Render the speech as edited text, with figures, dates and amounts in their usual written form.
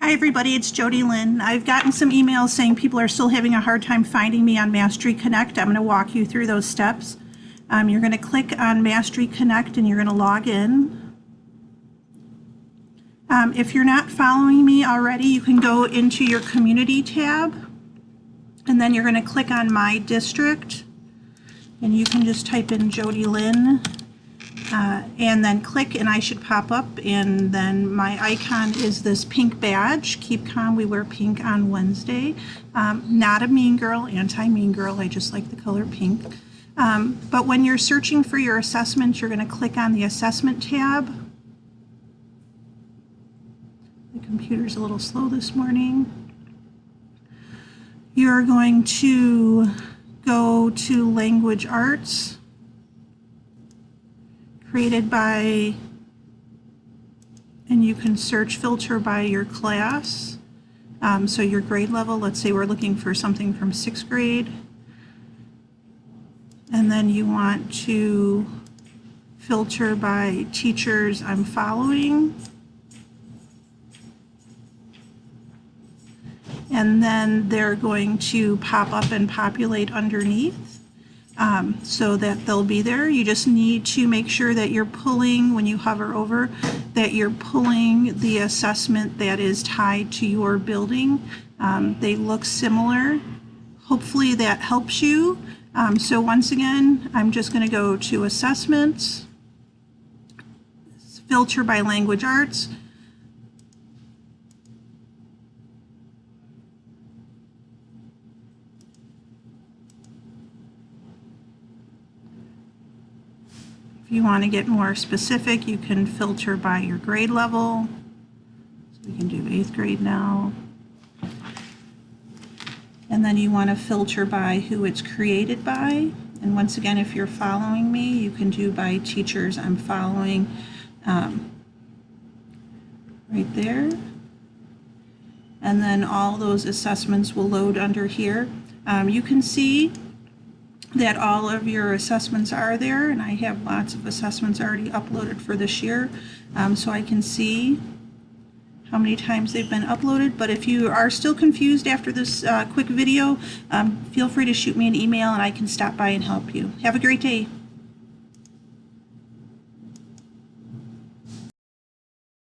Hi everybody, it's Jody Lynn. I've gotten some emails saying people are still having a hard time finding me on Mastery Connect. I'm going to walk you through those steps. You're going to click on Mastery Connect and you're going to log in. If you're not following me already, you can go into your Community tab and then you're going to click on My District and you can just type in Jody Lynn. And then click and I should pop up, and then my icon is this pink badge. Keep calm, we wear pink on Wednesday. Not a mean girl, anti-mean girl, I just like the color pink. But when you're searching for your assessment, you're going to click on the Assessment tab. The computer's a little slow this morning. You're going to go to Language Arts. Created by, and you can search filter by your class. So your grade level, let's say we're looking for something from 6th grade. And then you want to filter by teachers I'm following. And then they're going to pop up and populate underneath. So that they'll be there. You just need to make sure that you're pulling, when you hover over, that you're pulling the assessment that is tied to your building. They look similar. Hopefully that helps you. So once again, I'm just going to go to Assessments, filter by Language Arts. If you want to get more specific, you can filter by your grade level. So we can do 8th grade now. And then you want to filter by who it's created by. And once again, if you're following me, you can do by teachers I'm following right there. And then all those assessments will load under here. You can see that all of your assessments are there, and I have lots of assessments already uploaded for this year, so I can see how many times they've been uploaded. But if you are still confused after this quick video, feel free to shoot me an email and I can stop by and help you. Have a great day.